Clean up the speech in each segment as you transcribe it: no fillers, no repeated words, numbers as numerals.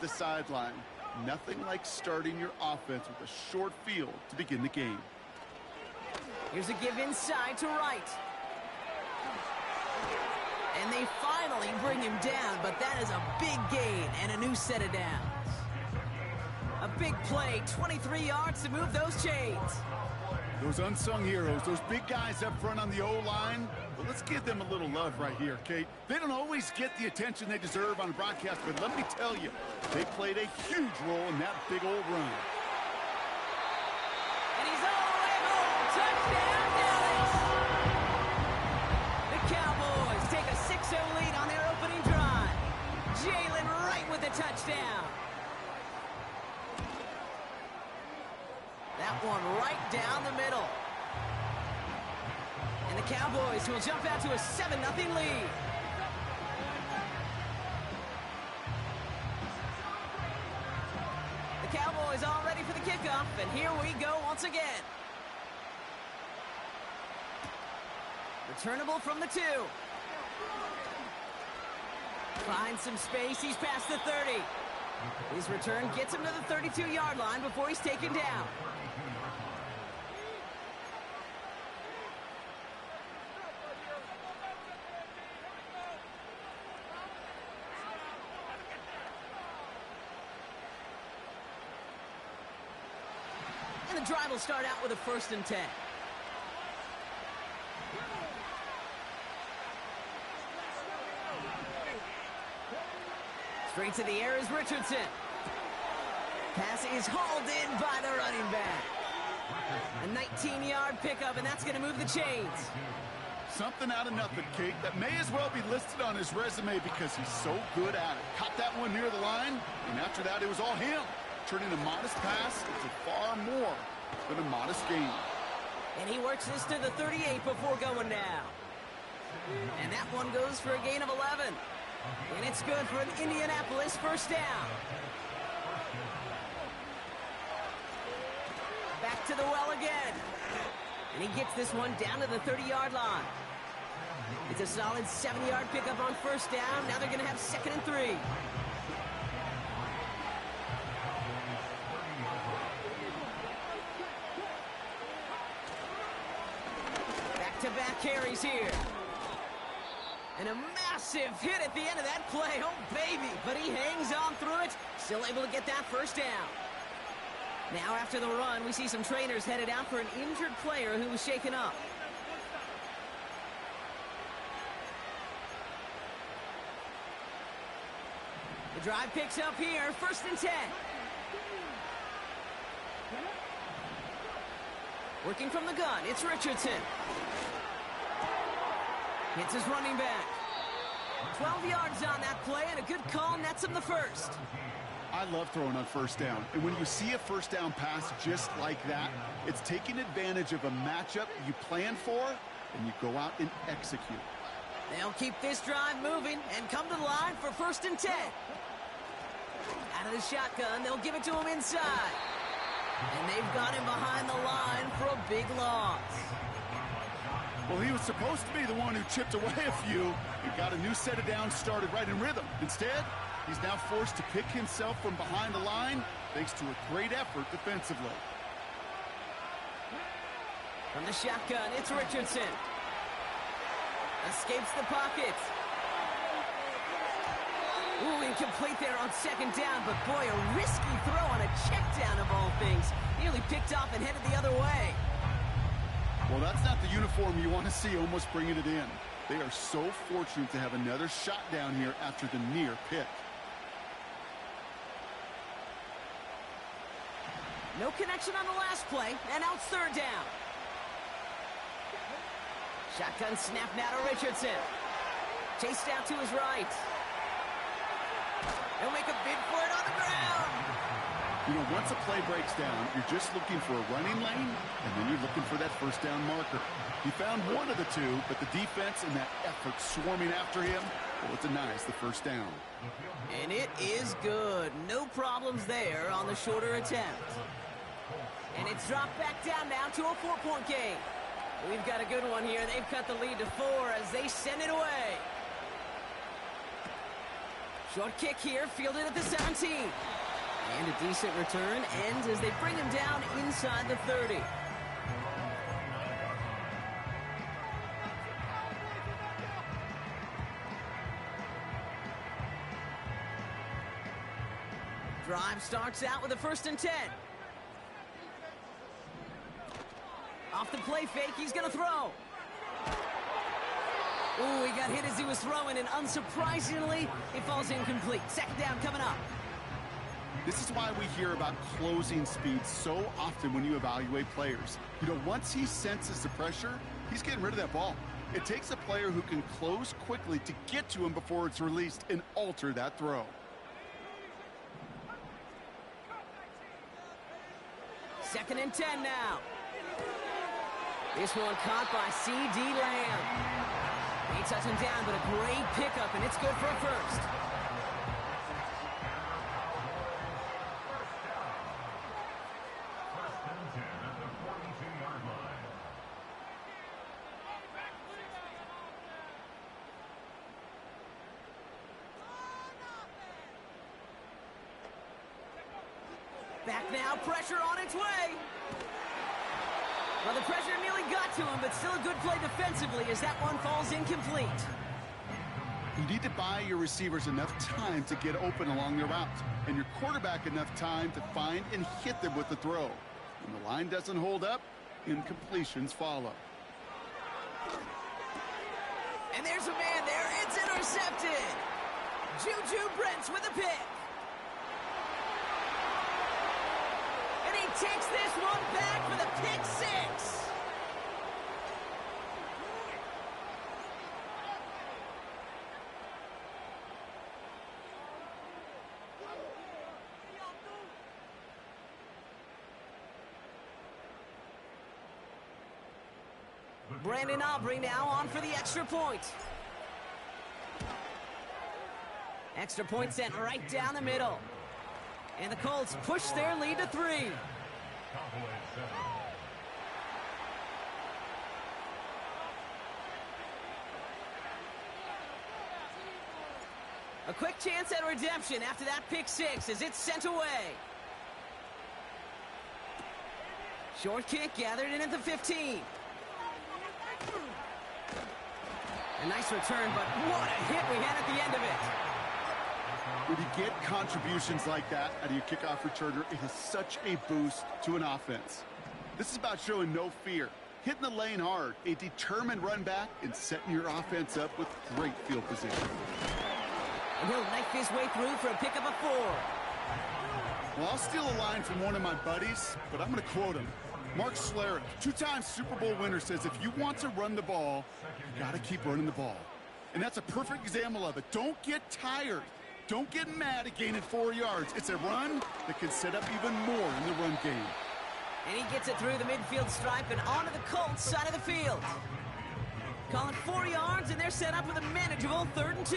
the sideline. Nothing like starting your offense with a short field to begin the game. Here's a give inside to right. And they finally bring him down, but that is a big gain and a new set of downs. A big play, 23 yards to move those chains. Those unsung heroes, those big guys up front on the O-line, well, let's give them a little love right here, Kate. They don't always get the attention they deserve on broadcast, but let me tell you, they played a huge role in that big old run. And he's all the way home. Touchdown, Dallas! The Cowboys take a 6-0 lead on their opening drive. Jalen Wright with the touchdown. That one right down the middle. And the Cowboys will jump out to a 7-0 lead. The Cowboys all ready for the kickoff, and here we go once again. Returnable from the 2. Finds some space, he's past the 30. His return gets him to the 32-yard line before he's taken down. And the drive will start out with a 1st and 10. Straight to the air is Richardson. Pass is hauled in by the running back. A 19-yard pickup, and that's going to move the chains. Something out of nothing, Kate. That may as well be listed on his resume because he's so good at it. Caught that one near the line, and after that, it was all him. Turning a modest pass into far more than a modest gain. And he works this to the 38 before going down. And that one goes for a gain of 11. And it's good for an Indianapolis 1st down. Back to the well again. And he gets this one down to the 30-yard line. It's a solid 7-yard pickup on 1st down. Now they're going to have 2nd and 3. Back-to-back carries here. And a massive hit at the end of that play. Oh, baby. But he hangs on through it. Still able to get that 1st down. Now, after the run, we see some trainers headed out for an injured player who was shaken up. The drive picks up here. 1st and 10. Working from the gun, it's Richardson. Hits his running back. 12 yards on that play, and a good call nets him the 1st. I love throwing on 1st down. And when you see a 1st down pass just like that, it's taking advantage of a matchup you plan for, and you go out and execute. They'll keep this drive moving and come to the line for 1st and 10. Out of the shotgun, they'll give it to him inside. And they've got him behind the line for a big loss. Well, he was supposed to be the one who chipped away a few and got a new set of downs started right in rhythm. Instead, he's now forced to pick himself from behind the line thanks to a great effort defensively. From the shotgun, it's Richardson. Escapes the pocket. Ooh, incomplete there on 2nd down, but boy, a risky throw on a check down of all things. Nearly picked off and headed the other way. Well, that's not the uniform you want to see almost bringing it in. They are so fortunate to have another shot down here after the near pick. No connection on the last play, and now it's 3rd down. Shotgun snap now to Richardson. Chased out to his right. He'll make a bid for it on the ground. You know, once a play breaks down, you're just looking for a running lane, and then you're looking for that 1st down marker. He found one of the two, but the defense and that effort swarming after him, well, it denies the 1st down. And it is good. No problems there on the shorter attempt. And it's dropped back down now to a 4-point game. We've got a good one here. They've cut the lead to 4 as they send it away. Short kick here, fielded at the 17. And a decent return ends as they bring him down inside the 30. Drive starts out with a 1st and 10. Off the play fake, he's going to throw. Ooh, he got hit as he was throwing, and unsurprisingly, it falls incomplete. 2nd down coming up. This is why we hear about closing speed so often when you evaluate players. You know, once he senses the pressure, he's getting rid of that ball. It takes a player who can close quickly to get to him before it's released and alter that throw. 2nd and 10 now. This one caught by C.D. Lamb. They touch him down, but a great pickup, and it's good for a 1st. Back now, pressure on its way. Well, the pressure nearly got to him, but still a good play defensively as that one falls incomplete. You need to buy your receivers enough time to get open along their route, and your quarterback enough time to find and hit them with the throw. When the line doesn't hold up, incompletions follow. And there's a man there. It's intercepted. Juju Brents with a pick. Takes this one back for the pick 6. Brandon Aubrey now on for the extra point. Extra point sent right down the middle. And the Colts push their lead to 3. A quick chance at redemption after that pick 6 as it's sent away. Short kick gathered in at the 15. A nice return, but what a hit we had at the end of it. When you get contributions like that out of your kickoff returner, it is such a boost to an offense. This is about showing no fear, hitting the lane hard, a determined run back, and setting your offense up with great field position. And he'll knife his way through for a pickup of 4. Well, I'll steal a line from one of my buddies, but I'm going to quote him. Mark Schlereth, 2-time Super Bowl winner, says if you want to run the ball, you got to keep running the ball. And that's a perfect example of it. Don't get tired. Don't get mad at gaining 4 yards. It's a run that can set up even more in the run game. And he gets it through the midfield stripe and onto the Colts side of the field. Calling 4 yards, and they're set up with a manageable 3rd and 2.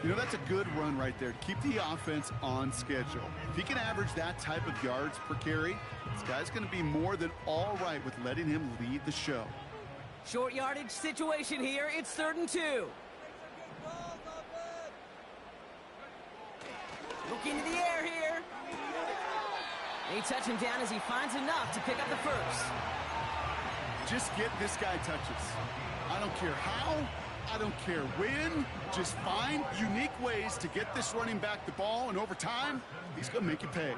You know, that's a good run right there to keep the offense on schedule. If he can average that type of yards per carry, this guy's going to be more than all right with letting him lead the show. Short yardage situation here. It's 3rd and 2. Looking to the air here. They touch him down as he finds enough to pick up the 1st. Just get this guy touches. I don't care how, I don't care when. Just find unique ways to get this running back the ball, and over time, he's going to make you pay.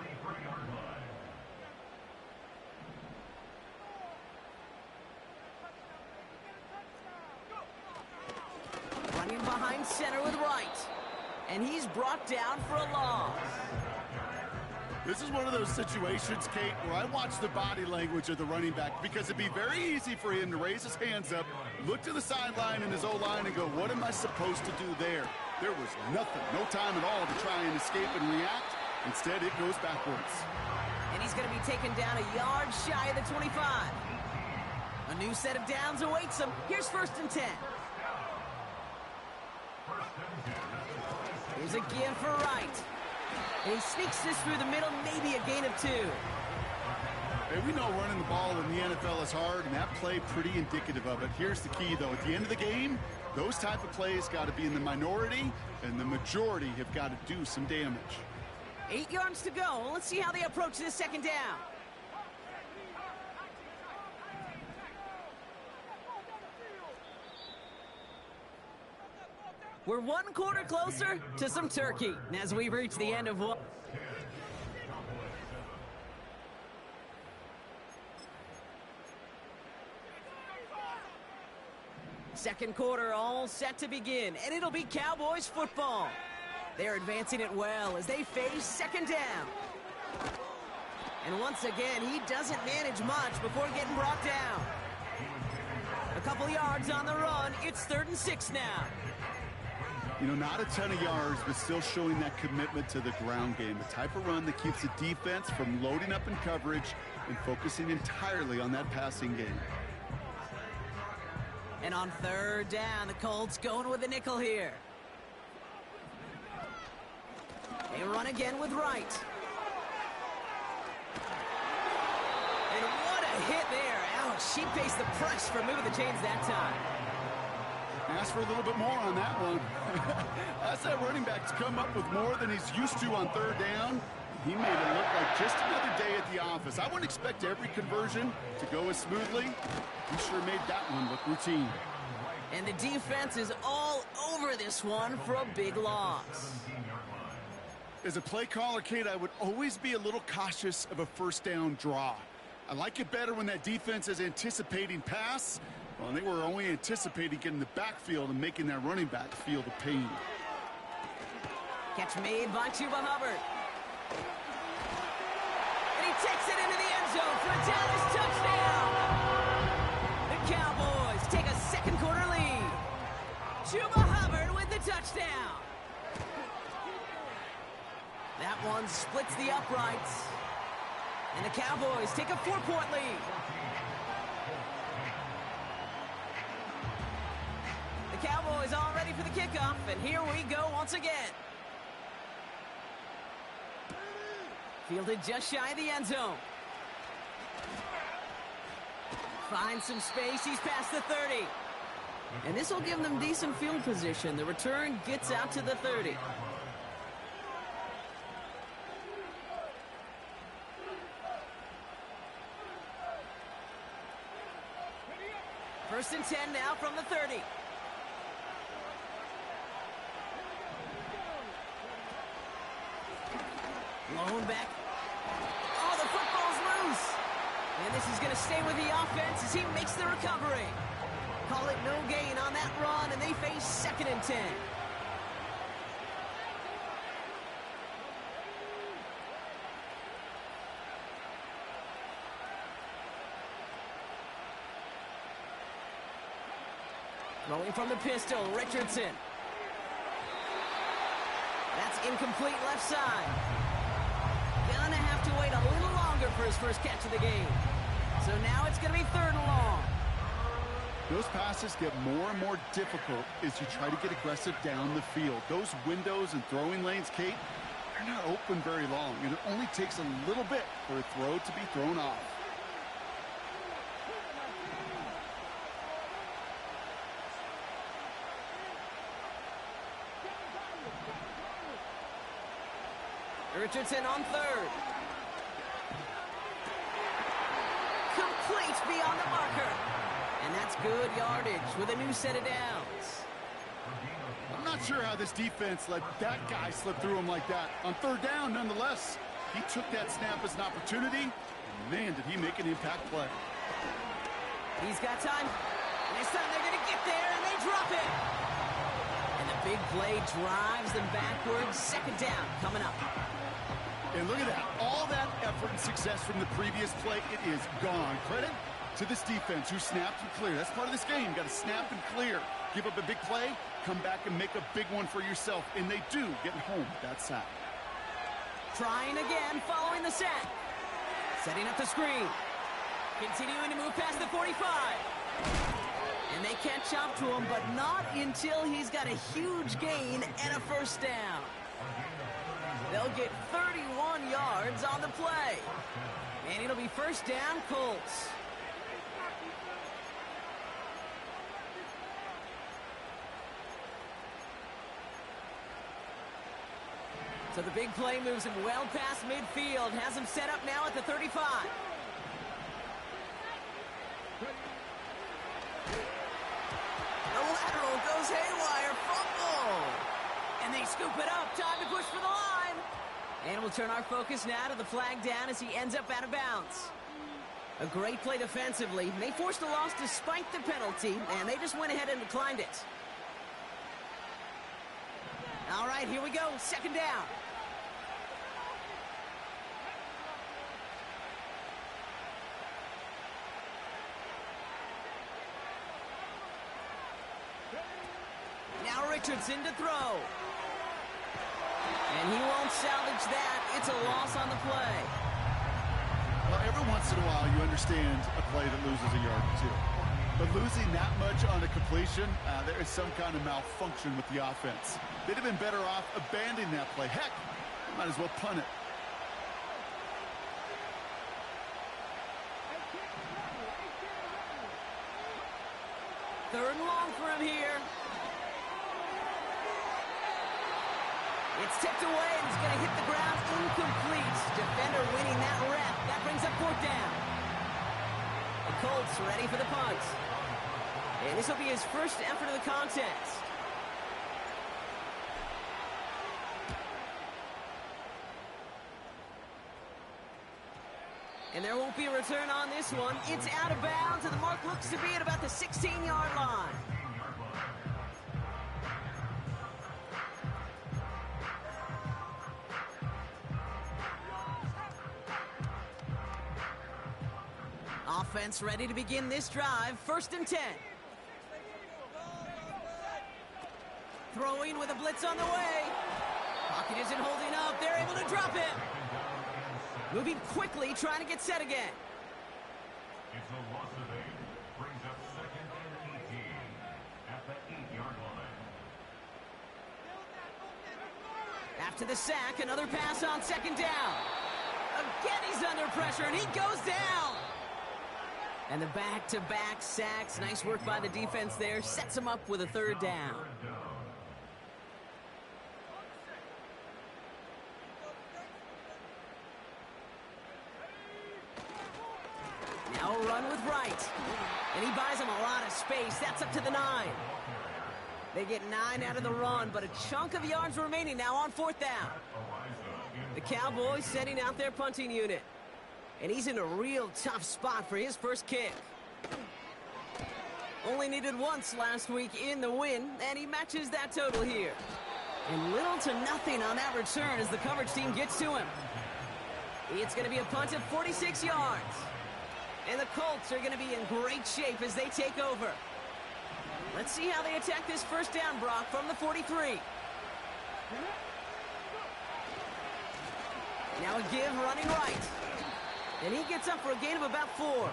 Running behind center with Wright. And he's brought down for a loss. This is one of those situations, Kate, where I watch the body language of the running back because it'd be very easy for him to raise his hands up, look to the sideline in his O-line and go, what am I supposed to do there? There was nothing, no time at all to try and escape and react. Instead, it goes backwards. And he's going to be taken down a yard shy of the 25. A new set of downs awaits him. Here's 1st and 10. Here's a give for Wright. And he sneaks this through the middle, maybe a gain of 2. Hey, we know running the ball in the NFL is hard, and that play pretty indicative of it. Here's the key, though. At the end of the game, those type of plays got to be in the minority, and the majority have got to do some damage. 8 yards to go. Let's see how they approach this second down. We're 1 quarter closer to some turkey as we reach the end of one. Second quarter all set to begin, and it'll be Cowboys football. They're advancing it well as they face second down. And once again, he doesn't manage much before getting brought down. A couple yards on the run. It's 3rd and 6 now. You know, not a ton of yards, but still showing that commitment to the ground game. The type of run that keeps the defense from loading up in coverage and focusing entirely on that passing game. And on 3rd down, the Colts going with a nickel here. They run again with Wright. And what a hit there. Ouch, she faced the press for moving the chains that time. Ask for a little bit more on that one. That's that running back's come up with more than he's used to on 3rd down. He made it look like just another day at the office. I wouldn't expect every conversion to go as smoothly. He sure made that one look routine. And the defense is all over this one for a big loss. As a play caller, Kate, I would always be a little cautious of a 1st down draw. I like it better when that defense is anticipating pass. Well, they were only anticipating getting the backfield and making that running back feel the pain. Catch made by Chuba Hubbard. And he takes it into the end zone for a Dallas touchdown. The Cowboys take a second quarter lead. Chuba Hubbard with the touchdown. That one splits the uprights. And the Cowboys take a 4-point lead. The Cowboys all ready for the kickoff, and here we go once again. Fielded just shy of the end zone. Finds some space. He's past the 30. And this will give them decent field position. The return gets out to the 30. First and 10 now from the 30. Blown back. Oh, the football's loose. And this is going to stay with the offense as he makes the recovery. Call it no gain on that run, and they face 2nd and 10. Throwing from the pistol, Richardson. That's incomplete left side. Gonna have to wait a little longer for his first catch of the game. So now it's going to be 3rd and long. Those passes get more and more difficult as you try to get aggressive down the field. Those windows and throwing lanes, Kate, they're not open very long, and it only takes a little bit for a throw to be thrown off. Richardson on 3rd. Complete beyond the marker. And that's good yardage with a new set of downs. I'm not sure how this defense let that guy slip through him like that. On 3rd down, nonetheless, he took that snap as an opportunity. And man, did he make an impact play. He's got time. And this time they're going to get there, and they drop it. And the big play drives them backwards. 2nd down coming up. And look at that. All that effort and success from the previous play, it is gone. Credit to this defense who snapped and cleared. That's part of this game. Got to snap and clear. Give up a big play, come back and make a big one for yourself. And they do, getting home with that sack. Trying again following the sack. Setting up the screen. Continuing to move past the 45. And they catch up to him, but not until he's got a huge gain and a 1st down. They'll get 31 yards on the play. And it'll be first down, Colts. So the big play moves him well past midfield. Has him set up now at the 35. The lateral goes haywire. Fumble. And they scoop it up. Time to push for the line. And we'll turn our focus now to the flag down as he ends up out of bounds. A great play defensively. They forced a loss despite the penalty, and they just went ahead and declined it. All right, here we go. Second down. Now Richardson to throw. And he won't salvage that. It's a loss on the play. Well, every once in a while you understand a play that loses a yard or two. But losing that much on a completion, there is some kind of malfunction with the offense. They'd have been better off abandoning that play. Heck, might as well punt it. Third and long for him here. It's tipped away, and it's going to hit the ground incomplete. Defender winning that rep. That brings up fourth down. The Colts ready for the punt. And this will be his first effort of the contest. And there won't be a return on this one. It's out of bounds, and the mark looks to be at about the 16-yard line. Offense ready to begin this drive. First and 10. Throwing with a blitz on the way. Pocket isn't holding up. They're able to drop it. Moving quickly, trying to get set again. It's a loss of 8. Brings up second and 18 at the 8-yard line. After the sack, another pass on second down. Again, he's under pressure, and he goes down. And the back-to-back sacks. Nice work by the defense there. Sets him up with a third down. Now a run with Wright. And he buys him a lot of space. That's up to the 9. They get 9 out of the run, but a chunk of yards remaining now on fourth down. The Cowboys sending out their punting unit. And he's in a real tough spot for his first kick. Only needed once last week in the win, and he matches that total here. And little to nothing on that return as the coverage team gets to him. It's going to be a punt of 46 yards. And the Colts are going to be in great shape as they take over. Let's see how they attack this first down, Brock, from the 43. Now a give running right. And he gets up for a gain of about 4.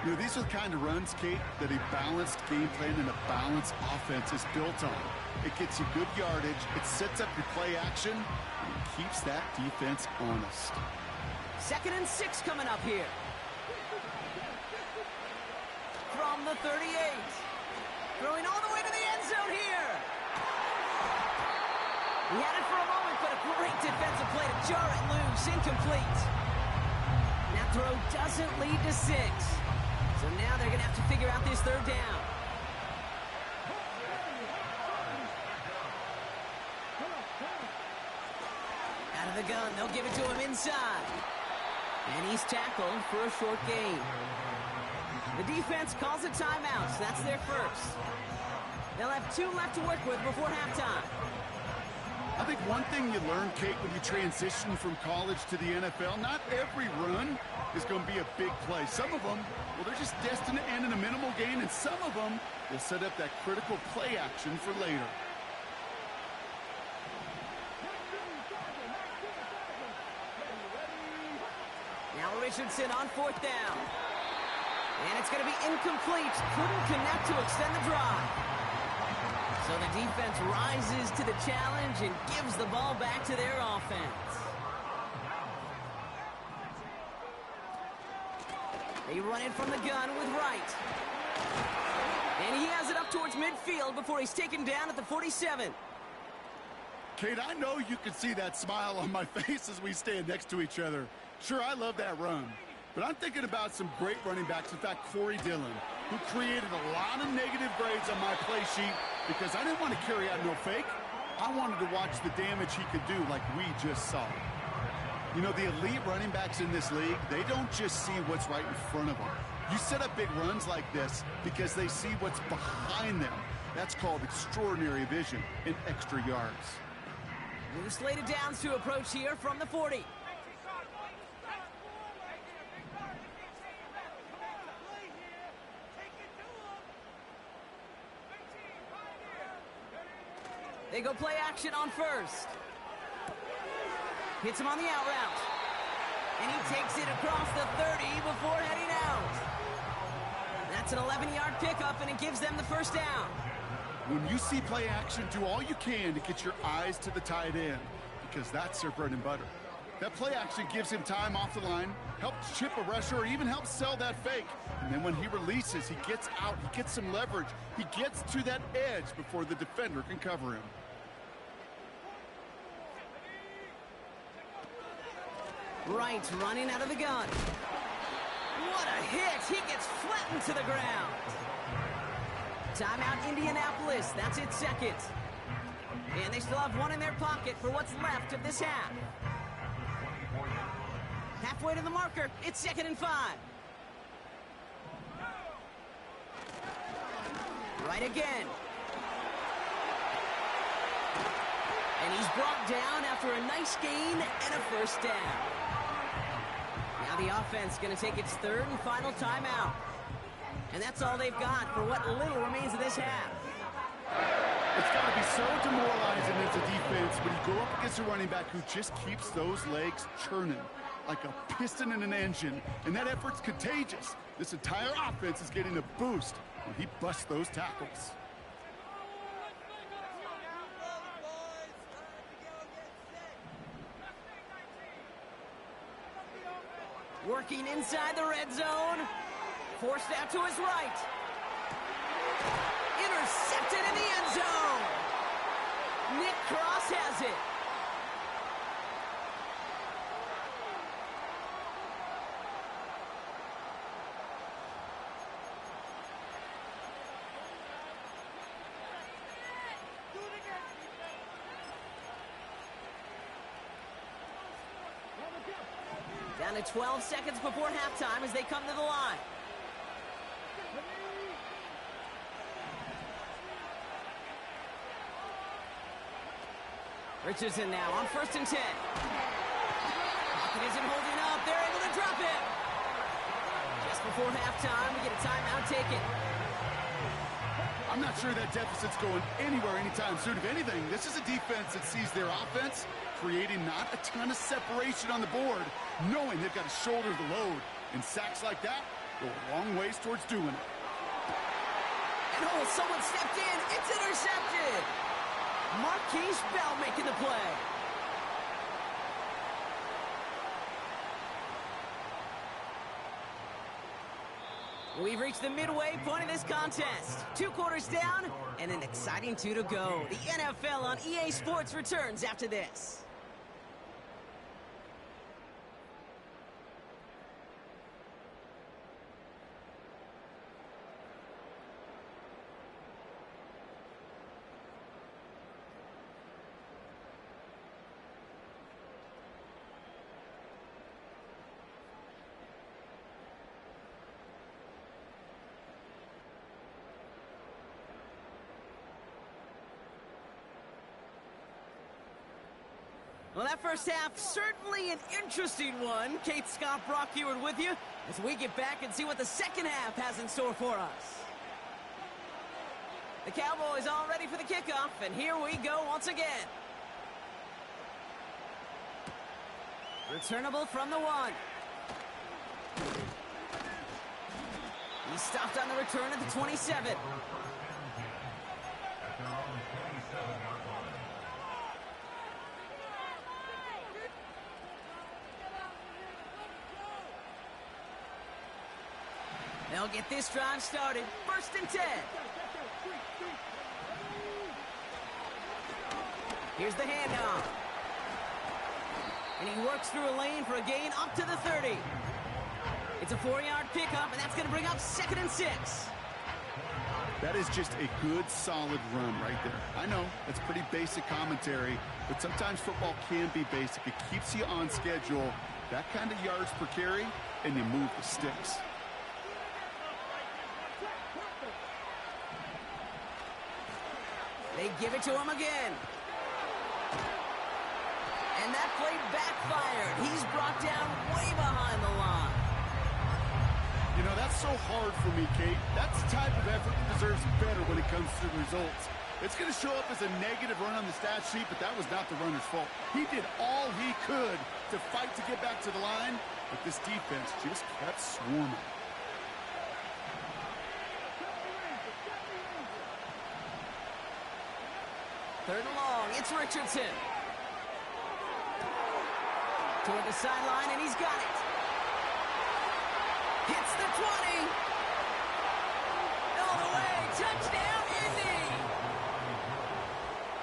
You know, these are the kind of runs, Kate, that a balanced game plan and a balanced offense is built on. It gets you good yardage, it sets up your play action, and it keeps that defense honest. Second and 6 coming up here. From the 38. Throwing all the way to the end zone here. He had it for a moment, but a great defensive play to jar it loose. Incomplete. That throw doesn't lead to 6. So now they're going to have to figure out this third down. Out of the gun, they'll give it to him inside. And he's tackled for a short gain. The defense calls a timeout, so that's their first. They'll have 2 left to work with before halftime. I think one thing you learn, Kate, when you transition from college to the NFL, not every run is going to be a big play. Some of them, well, they're just destined to end in a minimal gain, and some of them will set up that critical play action for later. Now Richardson on fourth down. And it's going to be incomplete. Couldn't connect to extend the drive. So the defense rises to the challenge and gives the ball back to their offense. They run it from the gun with Wright. And he has it up towards midfield before he's taken down at the 47. Kate, I know you can see that smile on my face as we stand next to each other. Sure, I love that run. But I'm thinking about some great running backs. In fact, Corey Dillon, who created a lot of negative grades on my play sheet because I didn't want to carry out no fake. I wanted to watch the damage he could do like we just saw. You know, the elite running backs in this league, they don't just see what's right in front of them. You set up big runs like this because they see what's behind them. That's called extraordinary vision and extra yards. New slated downs to approach here from the 40. They go play action on first. Hits him on the out route. And he takes it across the 30 before heading out. That's an 11-yard pickup, and it gives them the first down. When you see play action, do all you can to get your eyes to the tight end, because that's their bread and butter. That play action gives him time off the line, helps chip a rusher, or even helps sell that fake. And then when he releases, he gets out, he gets some leverage. He gets to that edge before the defender can cover him. Wright running out of the gun. What a hit! He gets flattened to the ground. Timeout, Indianapolis. That's its second. And they still have one in their pocket for what's left of this half. Halfway to the marker. It's 2nd and 5. Right again. And he's brought down after a nice gain and a first down. Now the offense going to take its 3rd and final timeout. And that's all they've got for what little remains of this half. It's got to be so demoralizing as a defense when you go up against a running back who just keeps those legs churning like a piston in an engine, and that effort's contagious. This entire offense is getting a boost when he busts those tackles. Working inside the red zone. Forced out to his right. Intercepted in the end zone. Nick Cross has it. Down to 12 seconds before halftime as they come to the line. Richardson now on 1st and 10. Pocket isn't holding up. They're able to drop it. Just before halftime, we get a timeout taken. I'm not sure that deficit's going anywhere anytime soon. If anything, this is a defense that sees their offense creating not a ton of separation on the board, knowing they've got to shoulder the load. And sacks like that go a long ways towards doing it. And oh, someone stepped in. It's intercepted. Marquise Bell making the play. We've reached the midway point of this contest. 2 quarters down and an exciting 2 to go. The NFL on EA Sports returns after this. Well, that first half, certainly an interesting one. Kate Scott, Brock Ewart with you as we get back and see what the second half has in store for us. The Cowboys all ready for the kickoff, and here we go once again. Returnable from the 1. He stopped on the return at the 27. They'll get this drive started. 1st and 10. Here's the handoff. And he works through a lane for a gain up to the 30. It's a 4-yard pickup, and that's going to bring up 2nd and 6. That is just a good, solid run right there. I know, it's pretty basic commentary, but sometimes football can be basic. It keeps you on schedule. That kind of yards per carry, and you move the sticks. They give it to him again. And that play backfired. He's brought down way behind the line. You know, that's so hard for me, Kate. That's the type of effort that deserves better when it comes to the results. It's going to show up as a negative run on the stat sheet, but that was not the runner's fault. He did all he could to fight to get back to the line, but this defense just kept swarming. Third and long, it's Richardson. Toward the sideline, and he's got it. Hits the 20. All the way, touchdown, Indy.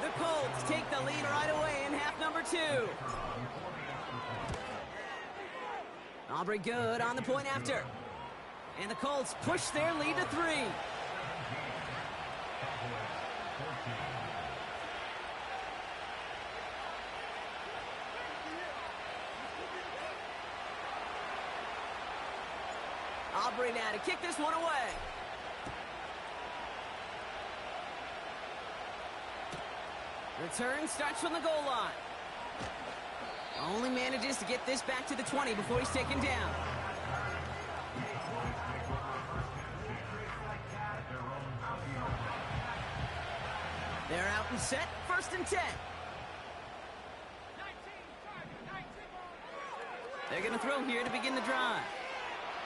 The Colts take the lead right away in half number 2. Aubrey good on the point after. And the Colts push their lead to 3. Aubrey now to kick this one away. Return starts from the goal line. Only manages to get this back to the 20 before he's taken down. They're out and set. 1st and 10. They're going to throw here to begin the drive.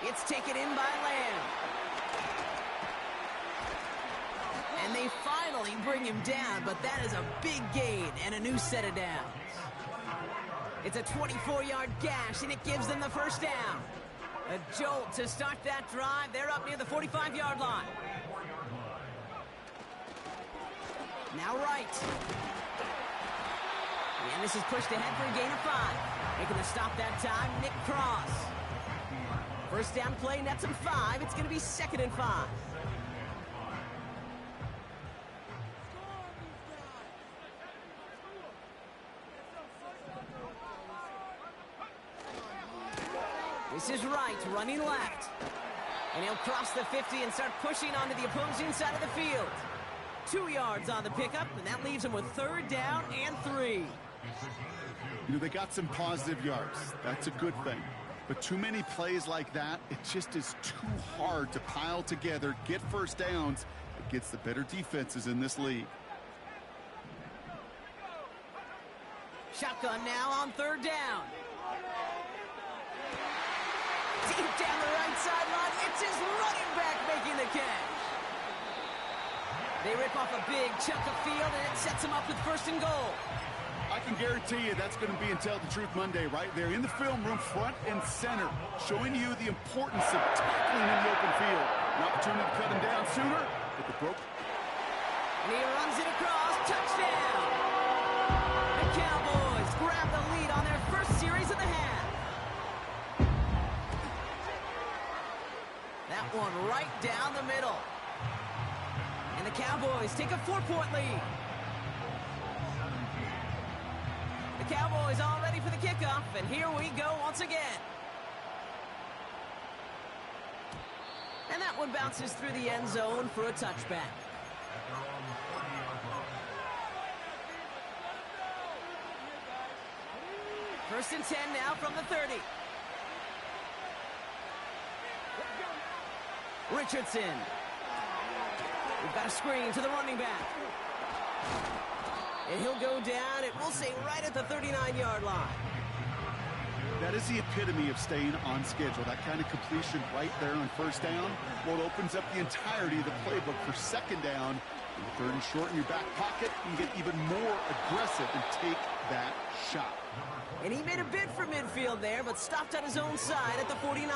It's taken in by Lamb. And they finally bring him down, but that is a big gain and a new set of downs. It's a 24-yard gash, and it gives them the 1st down. A jolt to start that drive. They're up near the 45-yard line. Now right. And this is pushed ahead for a gain of 5. Making the stop that time, Nick Cross. 1st down play, nets him 5. It's going to be 2nd and 5. This is right, running left. And he'll cross the 50 and start pushing onto the opposing side of the field. 2 yards on the pickup, and that leaves him with 3rd down and 3. You know, they got some positive yards. That's a good thing. But too many plays like that, it just is too hard to pile together, get 1st downs against the better defenses in this league. Shotgun now on 3rd down. Deep down the right sideline, it's his running back making the catch. They rip off a big chunk of field, and it sets him up with 1st and goal. I can guarantee you that's going to be in Tell the Truth Monday right there in the film room, front and center, showing you the importance of tackling in the open field. An opportunity to cut him down sooner, but the broke. And he runs it across, touchdown! The Cowboys grab the lead on their 1st series of the half. That one right down the middle. And the Cowboys take a 4-point lead. The Cowboys all ready for the kickoff, and here we go once again. And that one bounces through the end zone for a touchback. First and 10 now from the 30. Richardson. We've got a screen to the running back. And he'll go down, it will say right at the 39-yard line. That is the epitome of staying on schedule. That kind of completion right there on 1st down. Well, it opens up the entirety of the playbook for 2nd down. And the 3rd and short in your back pocket, you can get even more aggressive and take that shot. And he made a bid for midfield there, but stopped on his own side at the 49.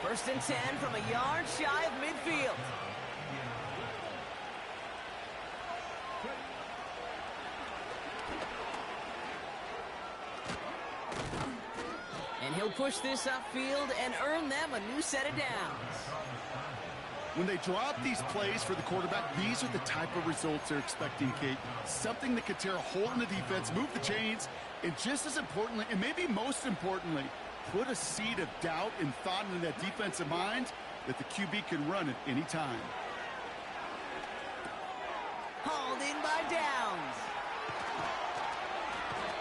First and 10 from a yard shy of midfield. And he'll push this upfield and earn them a new set of downs. When they drop these plays for the quarterback, these are the type of results they're expecting, Kate. Something that could tear a hole in the defense, move the chains, and just as importantly, and maybe most importantly, put a seed of doubt and thought into that defensive mind that the QB can run at any time. Hauled in by Downs.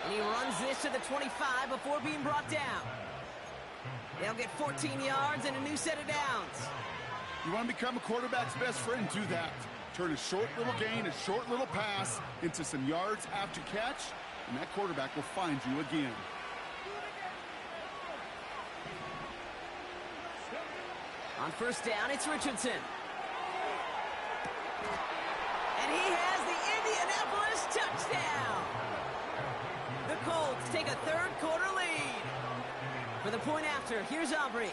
And he runs this to the 25 before being brought down. They'll get 14 yards and a new set of downs. You want to become a quarterback's best friend, do that. Turn a short little gain, a short little pass into some yards after catch, and that quarterback will find you again. On first down, it's Richardson. And he has the Indianapolis touchdown. The Colts take a third-quarter lead. For the point after, here's Aubrey.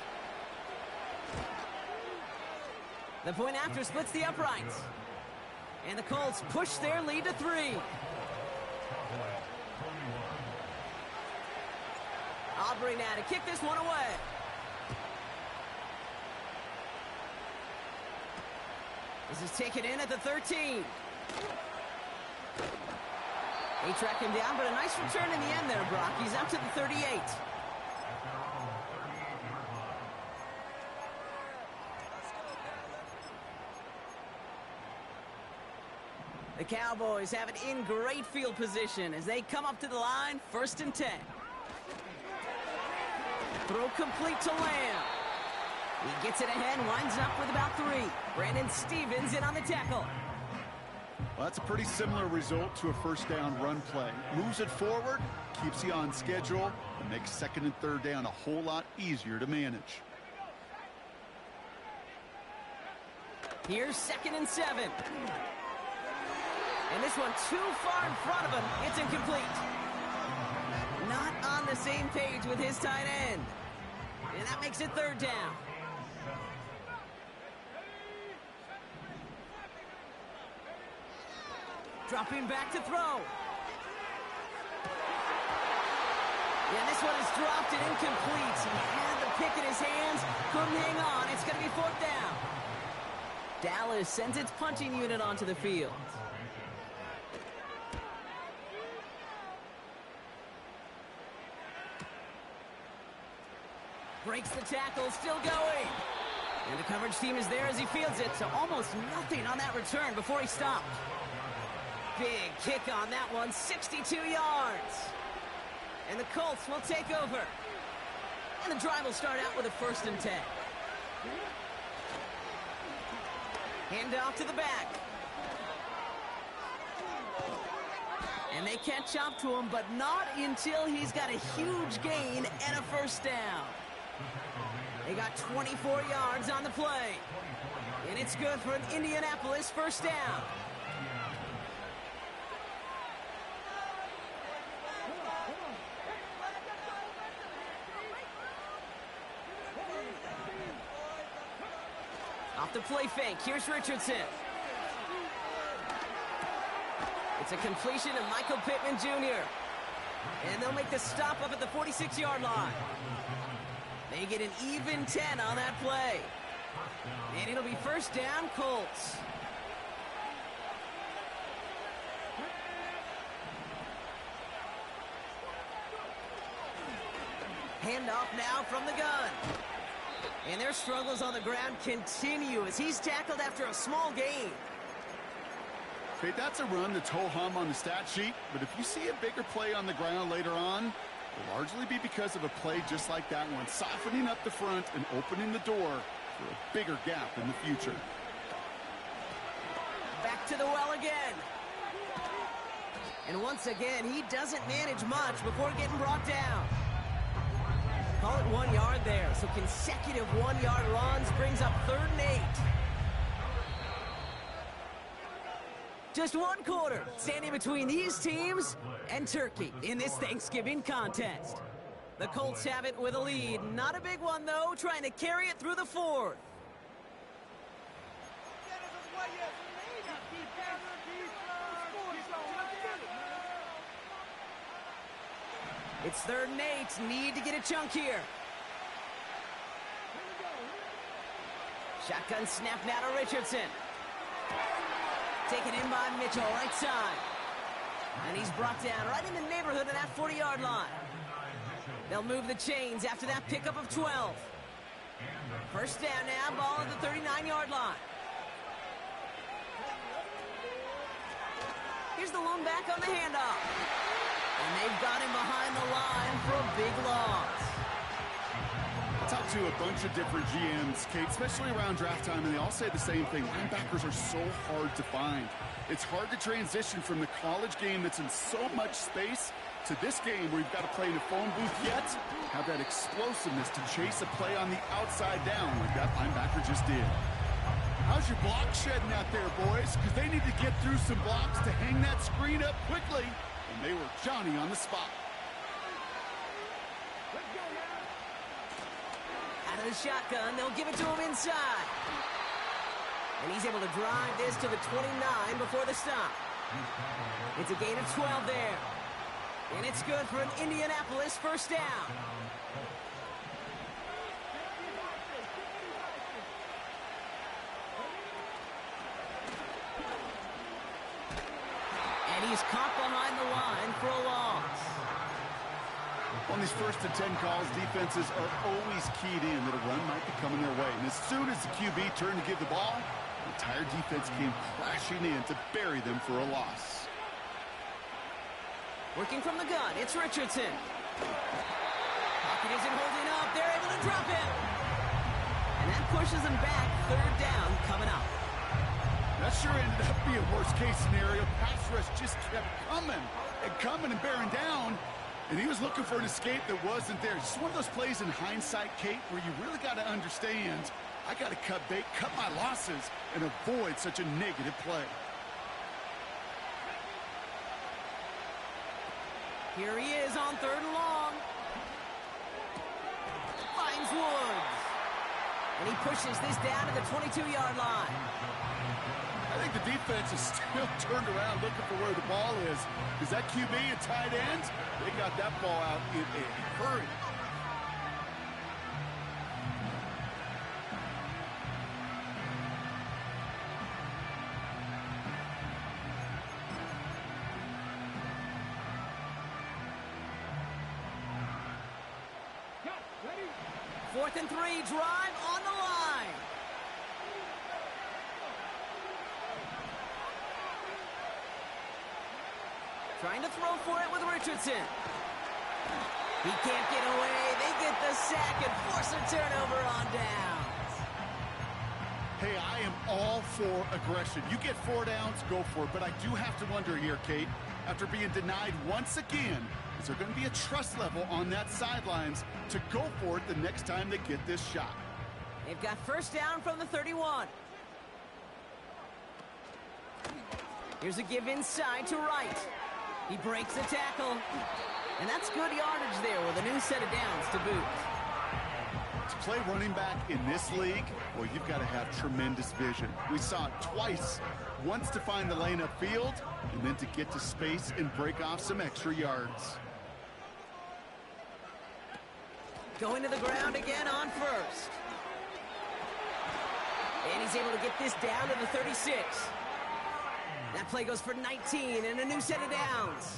The point after splits the uprights. And the Colts push their lead to 3. Aubrey now to kick this one away. This is taken in at the 13. They track him down, but a nice return in the end there, Brock. He's out to the 38. The Cowboys have it in great field position as they come up to the line, first and 10. Throw complete to Lamb. He gets it ahead, winds up with about 3. Brandon Stevens in on the tackle. Well, that's a pretty similar result to a first down run play. Moves it forward, keeps you on schedule, and makes second and third down a whole lot easier to manage. Here's second and 7. And this one too far in front of him. It's incomplete. Not on the same page with his tight end. And that makes it third down. Dropping back to throw. Yeah, this one is dropped and incomplete. He had the pick in his hands, couldn't hang on. It's going to be fourth down. Dallas sends its punching unit onto the field. Breaks the tackle, still going. And the coverage team is there as he fields it, so almost nothing on that return before he stopped. Big kick on that one, 62 yards. And the Colts will take over. And the drive will start out with a first and 10. Hand off to the back. And they catch up to him, but not until he's got a huge gain and a first down. They got 24 yards on the play. And it's good for an Indianapolis first down. Off the play fake, here's Richardson. It's a completion of Michael Pittman Jr. And they'll make the stop up at the 46-yard line. They get an even 10 on that play. And it'll be first down, Colts. Handoff now from the gun. And their struggles on the ground continue as he's tackled after a small gain. Okay, that's a run that's ho-hum on the stat sheet, but if you see a bigger play on the ground later on, it'll largely be because of a play just like that one, softening up the front and opening the door for a bigger gap in the future. Back to the well again. And once again, he doesn't manage much before getting brought down. Call it 1 yard there, so consecutive 1-yard runs brings up 3rd and 8. Just one quarter standing between these teams and Turkey in this Thanksgiving contest. The Colts have it with a lead. Not a big one, though, trying to carry it through the fourth. It's 3rd and 8. Need to get a chunk here. Shotgun snap now to Richardson. Taken in by Mitchell, right side. And he's brought down right in the neighborhood of that 40-yard line. They'll move the chains after that pickup of 12. First down now, ball at the 39-yard line. Here's the lone back on the handoff. And they've got him behind the line for a big loss. I talked to a bunch of different GMs, Kate, especially around draft time, and they all say the same thing. Linebackers are so hard to find. It's hard to transition from the college game that's in so much space to this game where you've got to play in a phone booth yet, have that explosiveness to chase a play on the outside down like that linebacker just did. How's your block shedding out there, boys? Because they need to get through some blocks to hang that screen up quickly, and they were Johnny on the spot. Out of the shotgun, they'll give it to him inside. And he's able to drive this to the 29 before the stop. It's a gain of 12 there. And it's good for an Indianapolis first down. And he's caught behind the line for a loss. On these 1st and 10 calls, defenses are always keyed in that a run might be coming their way. And as soon as the QB turned to give the ball, the entire defense came crashing in to bury them for a loss. Working from the gun, it's Richardson. Pocket isn't holding up. They're able to drop him. And that pushes him back. 3rd down coming up. That sure ended up being worst-case scenario. Pass rush just kept coming and bearing down. And he was looking for an escape that wasn't there. Just one of those plays in hindsight, Kate, where you really got to understand, I got to cut bait, cut my losses, and avoid such a negative play. Here he is on 3rd and long. Finds Woods. And he pushes this down to the 22-yard line. I think the defense is still turned around looking for where the ball is. Is that QB and tight end? They got that ball out in a hurry. Fourth and 3, drive on the line. Trying to throw for it with Richardson. He can't get away. They get the sack and force a turnover on downs. Hey, I am all for aggression. You get 4 downs, go for it. But I do have to wonder here, Kate, after being denied once again, is there going to be a trust level on that sidelines to go for it the next time they get this shot? They've got first down from the 31. Here's a give inside to Wright. He breaks the tackle. And that's good yardage there with a new set of downs to boot. To play running back in this league, well, you've got to have tremendous vision. We saw it twice. Once to find the lane upfield, and then to get to space and break off some extra yards. Going to the ground again on first. And he's able to get this down to the 36. That play goes for 19 and a new set of downs.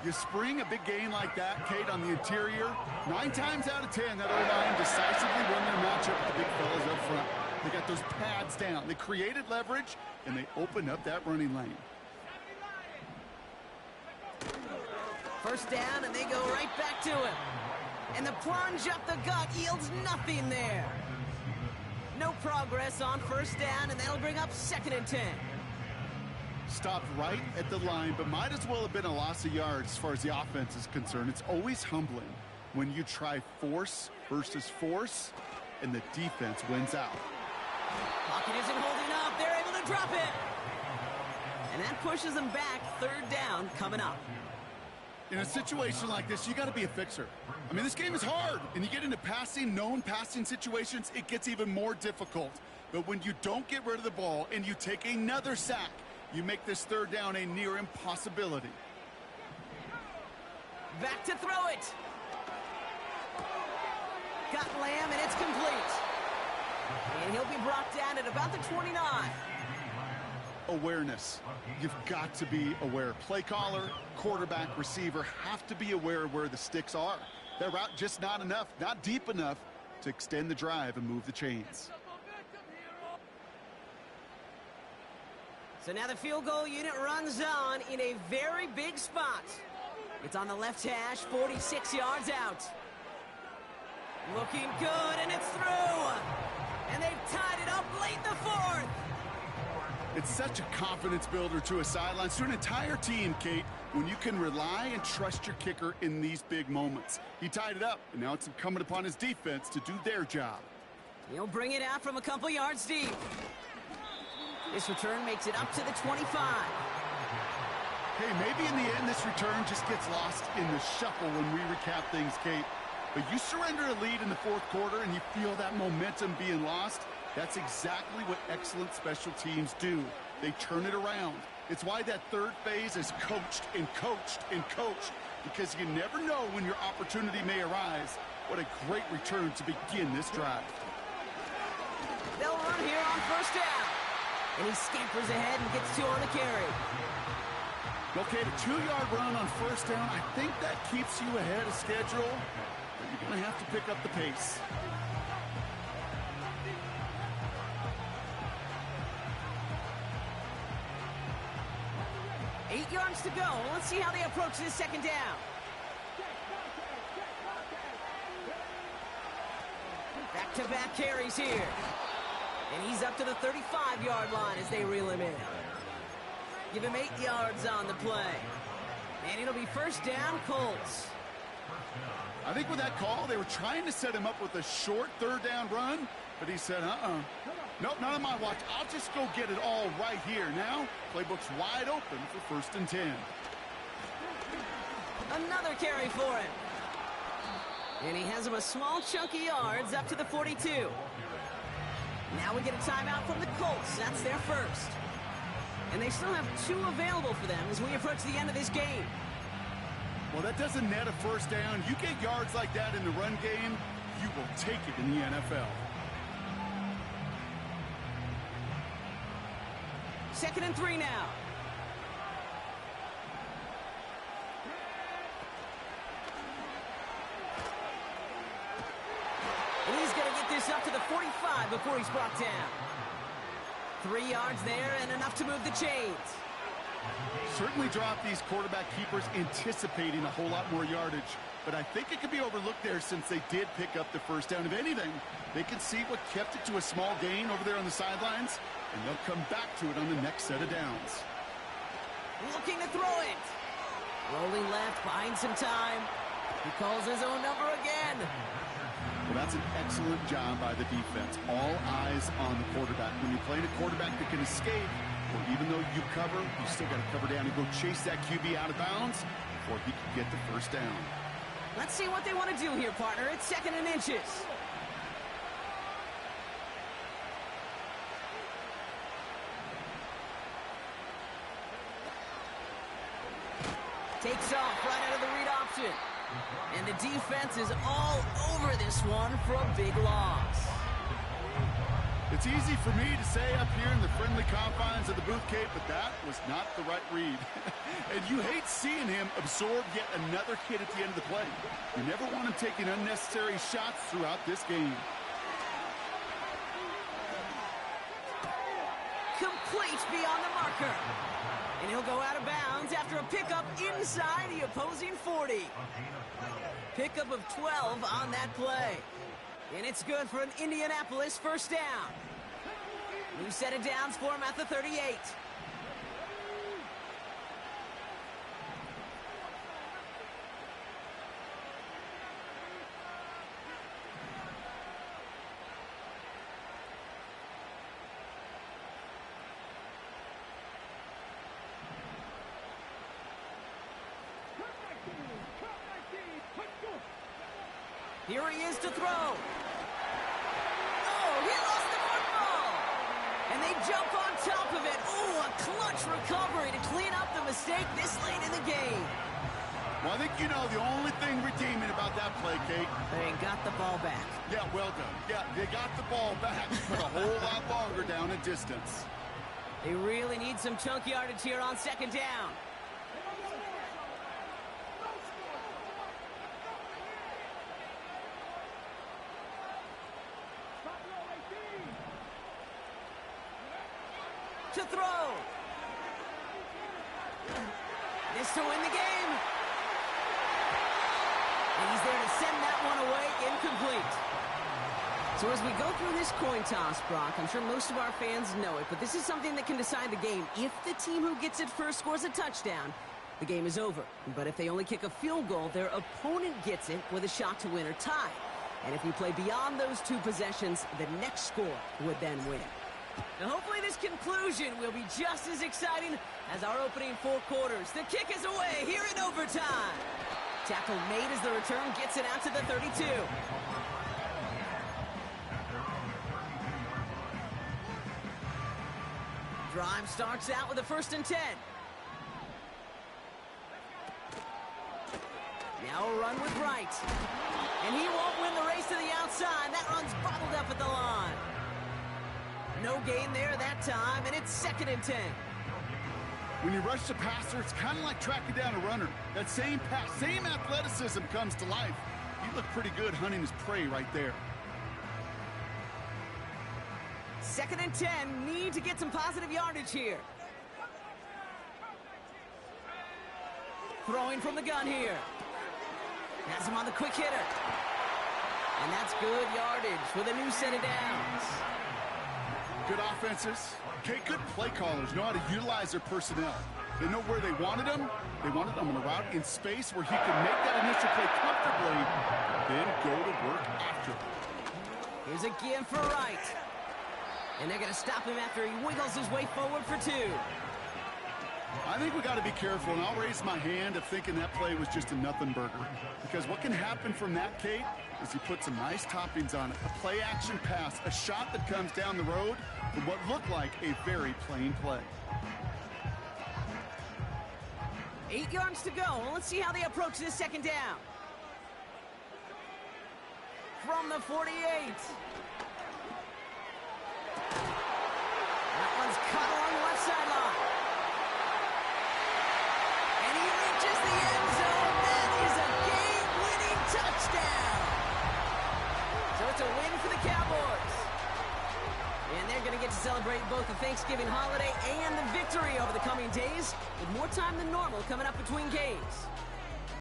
You spring a big gain like that, Kate, on the interior, 9 times out of 10, that O-line decisively won their matchup with the big fellas up front. They got those pads down. They created leverage, and they opened up that running lane. First down, and they go right back to him. And the plunge up the gut yields nothing there. No progress on first down, and that'll bring up 2nd and 10. Stopped right at the line, but might as well have been a loss of yards as far as the offense is concerned. It's always humbling when you try force versus force, and the defense wins out. Pocket isn't holding up. They're able to drop it. And that pushes them back. 3rd down coming up. In a situation like this, you got to be a fixer. I mean, this game is hard, and you get into known passing situations, it gets even more difficult. But when you don't get rid of the ball and you take another sack, you make this third down a near impossibility. Back to throw it. Got Lamb, and it's complete. And he'll be brought down at about the 29. Awareness. You've got to be aware. Play caller, quarterback, receiver have to be aware of where the sticks are. That route just not enough, not deep enough to extend the drive and move the chains. So now the field goal unit runs on in a very big spot. It's on the left hash, 46 yards out. Looking good, and it's through. And they've tied it up late in the fourth. It's such a confidence builder to a sideline, to an entire team, Kate, when you can rely and trust your kicker in these big moments. He tied it up, and now it's incumbent upon his defense to do their job. He'll bring it out from a couple yards deep. This return makes it up to the 25. Hey, maybe in the end this return just gets lost in the shuffle when we recap things, Kate. But you surrender a lead in the fourth quarter and you feel that momentum being lost. That's exactly what excellent special teams do. They turn it around. It's why that third phase is coached and coached and coached, because you never know when your opportunity may arise. What a great return to begin this drive. They'll run here on first down. And he scampers ahead and gets 2 on the carry. Okay, the 2-yard run on first down, I think that keeps you ahead of schedule, but you're going to have to pick up the pace. Eight yards to go. Let's see how they approach this second down. Back-to-back carries here. And he's up to the 35-yard line as they reel him in. Give him 8 yards on the play. And it'll be first down, Colts. I think with that call, they were trying to set him up with a short third down run, but he said, nope, not on my watch. I'll just go get it all right here. Now, playbook's wide open for 1st and 10. Another carry for him. And he has him a small chunk of yards up to the 42. Now we get a timeout from the Colts. That's their first. And they still have 2 available for them as we approach the end of this game. Well, that doesn't net a first down. You get yards like that in the run game, you will take it in the NFL. 2nd and 3 now. And he's going to get this up to the 45 before he's brought down. 3 yards there and enough to move the chains. Certainly drop these quarterback keepers anticipating a whole lot more yardage, but I think it could be overlooked there since they did pick up the first down. If anything, they can see what kept it to a small gain over there on the sidelines, and they'll come back to it on the next set of downs. Looking to throw it. Rolling left, buying some time. He calls his own number again. Well, that's an excellent job by the defense. All eyes on the quarterback. When you're playing a quarterback that can escape, well, even though you cover, you still got to cover down and go chase that QB out of bounds before he can get the first down. Let's see what they want to do here, partner. It's 2nd and inches. Takes off right out of the read option. And the defense is all over this one for a big loss. It's easy for me to say up here in the friendly confines of the booth, Kate, but that was not the right read. And you hate seeing him absorb yet another hit at the end of the play. You never want him taking unnecessary shots throughout this game. Complete beyond the marker. And he'll go out of bounds after a pickup inside the opposing 40. Pickup of 12 on that play. And it's good for an Indianapolis first down. New set of downs for him at the 38. Here he is to throw. Oh, he lost the football. And they jump on top of it. Oh, a clutch recovery to clean up the mistake this late in the game. Well, I think you know the only thing redeeming about that play, Kate. They got the ball back. Yeah, well done. Yeah, they got the ball back, but a whole lot longer down in distance. They really need some chunk yardage here on second down. To throw. This to win the game. And he's there to send that one away, incomplete. So as we go through this coin toss, Brock, I'm sure most of our fans know it, but this is something that can decide the game. If the team who gets it first scores a touchdown, the game is over. But if they only kick a field goal, their opponent gets it with a shot to win or tie. And if we play beyond those two possessions, the next score would then win. Now hopefully this conclusion will be just as exciting as our opening 4 quarters. The kick is away here in overtime. Tackle made as the return gets it out to the 32. Drive starts out with a 1st and 10. Now a run with Wright. And he won't win the race to the outside. That run's bottled up at the line. No gain there that time, and it's 2nd and 10. When you rush the passer, it's kind of like tracking down a runner. That same pass, same athleticism comes to life. He looked pretty good hunting his prey right there. 2nd and 10, need to get some positive yardage here. Throwing from the gun here. Has him on the quick hitter. And that's good yardage with a new set of downs. Good offenses. Okay, good play callers know how to utilize their personnel. They know where they wanted them. They wanted them on a route in space where he could make that initial play comfortably, then go to work after. Here's a give for Wright. And they're going to stop him after he wiggles his way forward for 2. I think we got to be careful, and I'll raise my hand of thinking that play was just a nothing burger. Because what can happen from that, Kate, is you put some nice toppings on it. A play-action pass, a shot that comes down the road from what looked like a very plain play. 8 yards to go. Well, let's see how they approach this 2nd down. From the 48. That one's caught along the left sideline. And he reaches the end zone. That is a game-winning touchdown. So it's a win for the Cowboys. And they're going to get to celebrate both the Thanksgiving holiday and the victory over the coming days, with more time than normal coming up between games.